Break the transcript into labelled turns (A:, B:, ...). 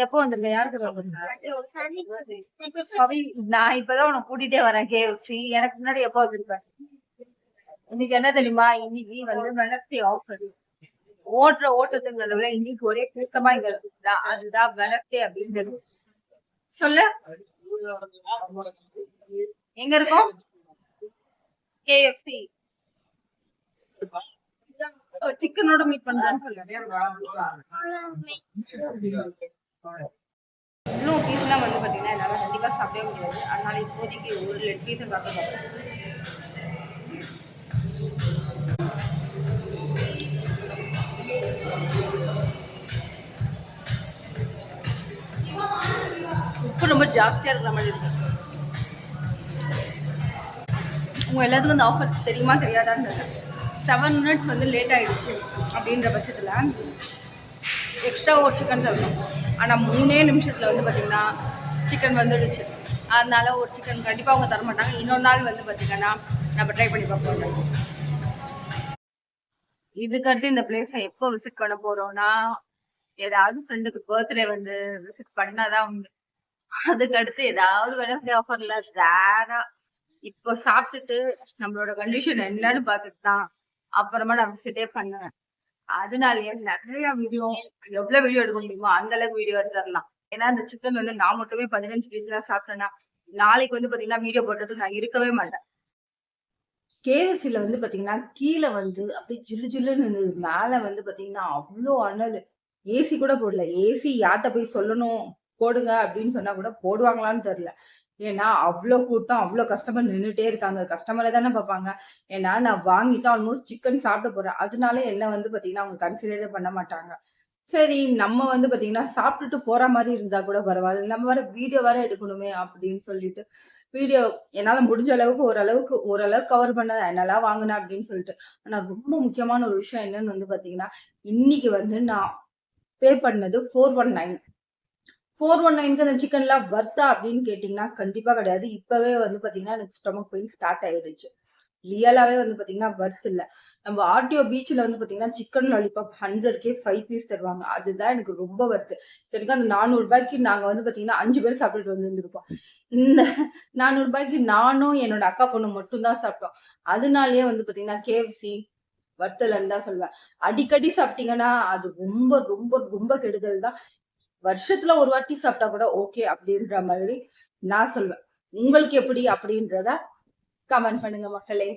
A: எப்போ வந்திருக்க? யாருக்கு பவி? நான் இப்பதான் உனக்கு கூட்டிட்டே வரேன் கேஎஃப்சி. எனக்கு முன்னாடி எப்போ வந்திருப்பேன்? இன்னைக்கு என்ன தெரியுமா? இன்னைக்கு வந்து வெனஸ்டே ஆஃபர். ஓட்டுற ஓட்டத்துக்கு நடுவுல இன்னைக்கு ஒரே கூட்டமா இங்க இருக்குதா, அதுதான் வெனஸ்டே அப்படின்றது. சொல்லு, எங்க இருக்கோம்? கேஎஃப்சி சிக்கனோட மீட் பண்றேன்னு சொல்லு. இன்னும் பீஸ்லாம் வந்து பாத்தீங்கன்னா என்னால கண்டிப்பா சாப்பிடவே முடியாது. அதனால இப்போதைக்கு ஒரு லெட் பீஸை பார்க்க உப்பு ரொம்ப ஜாஸ்தியா இருக்கிற மாதிரி இருக்கு. உங்க எல்லாத்துக்கும் இந்த ஆஃபர் தெரியுமா தெரியாதான்னு 7 மினிட்ஸ் வந்து லேட் ஆயிடுச்சு அப்படின்ற பட்சத்துல எக்ஸ்ட்ரா ஒரு சிக்கன் தரணும். ஆனால் 3 நிமிஷத்தில் வந்து பார்த்திங்கன்னா சிக்கன் வந்துடுச்சு. அதனால ஒரு சிக்கன் கண்டிப்பாக அவங்க தர மாட்டாங்க. இன்னொரு நாள் வந்து பார்த்திங்கன்னா நம்ம ட்ரை பண்ணி பார்ப்போம். இதுக்கடுத்து இந்த பிளேஸை எப்போ விசிட் பண்ண போகிறோம்னா, ஏதாவது ஃப்ரெண்டுக்கு பர்த்டே வந்து விசிட் பண்ணாதான் உண்டு. அதுக்கடுத்து ஏதாவது வெனஸ்டே ஆஃபர்ல ரேரா இப்போ சாப்பிட்டுட்டு நம்மளோட கண்டிஷன் என்னன்னு பார்த்துட்டு தான் அப்புறமா நான் விசிட்டே பண்ணுவேன். அதனாலயே நிறைய வீடியோ, எவ்வளவு வீடியோ எடுக்க முடியுமோ அந்த அளவுக்கு வீடியோ எடுத்துடலாம். ஏன்னா இந்த சிக்கன் வந்து நான் மட்டுமே 15 பீஸ் தான் சாப்பிட்டேன்னா நாளைக்கு வந்து பாத்தீங்கன்னா வீடியோ போட்டதுக்கு நான் இருக்கவே மாட்டேன். கேஎஃப்சில வந்து பாத்தீங்கன்னா கீழே வந்து அப்படியே ஜில்லு ஜில்லுன்னு இருந்தது. மேல வந்து பாத்தீங்கன்னா அவ்வளோ அனல். ஏசி கூட போடல. ஏசி யார்கிட்ட போய் சொல்லணும் போடுங்க அப்படின்னு சொன்னா கூட போடுவாங்களான்னு தெரியல. ஏன்னா அவ்வளோ கூட்டம், அவ்வளோ கஸ்டமர் நின்றுட்டே இருக்காங்க. கஸ்டமரை தானே பார்ப்பாங்க. ஏன்னா நான் வாங்கிட்டு ஆல்மோஸ்ட் சிக்கன் சாப்பிட போறேன். அதனால என்ன வந்து பாத்தீங்கன்னா அவங்க கன்சிடரே பண்ண மாட்டாங்க. சரி, நம்ம வந்து பாத்தீங்கன்னா சாப்பிட்டுட்டு போற மாதிரி இருந்தா கூட பரவாயில்ல, நம்ம வேற வீடியோ வேற எடுக்கணுமே அப்படின்னு சொல்லிட்டு வீடியோ என்னால முடிஞ்ச அளவுக்கு ஓரளவுக்கு கவர் பண்ண என்னெல்லாம் வாங்கினேன் அப்படின்னு சொல்லிட்டு. ஆனா ரொம்ப முக்கியமான ஒரு விஷயம் என்னன்னு வந்து பாத்தீங்கன்னா, இன்னைக்கு வந்து நான் பே பண்ணது 419. 419க்கு அந்த சிக்கன்லாம் வர்த்தா அப்படின்னு கேட்டீங்கன்னா கண்டிப்பா கிடையாது. இப்பவே வந்து பாத்தீங்கன்னா எனக்கு ஸ்டொமக் பெயின் ஸ்டார்ட் ஆயிடுச்சு. ரியலாவே வந்து பாத்தீங்கன்னா வர்த் இல்ல. நம்ம ஆர்டிஓ பீச்ல வந்து பாத்தீங்கன்னா சிக்கன் லாலிபாப் 100க்கே 5 பீஸ் தருவாங்க. அதுதான் எனக்கு ரொம்ப வர்த்து. இத்தனைக்கும் அந்த 400 ரூபாய்க்கு நாங்க வந்து பாத்தீங்கன்னா 5 பேர் சாப்பிட்டுட்டு வந்திருந்திருப்போம். இந்த 400 ரூபாய்க்கு நானும் என்னோட அக்கா பொண்ணு மட்டும் தான் சாப்பிட்டோம். அதனாலயே வந்து பாத்தீங்கன்னா கேஎஃப்சி வர்த்தலன்னு தான் சொல்லுவேன். அடிக்கடி சாப்பிட்டீங்கன்னா அது ரொம்ப ரொம்ப ரொம்ப கெடுதல் தான். வருஷத்துல ஒரு வாட்டி சாப்பிட்டா கூட ஓகே அப்படின்ற மாதிரி நான் சொல்வேன். உங்களுக்கு எப்படி அப்படின்றத கமெண்ட் பண்ணுங்க மக்களே.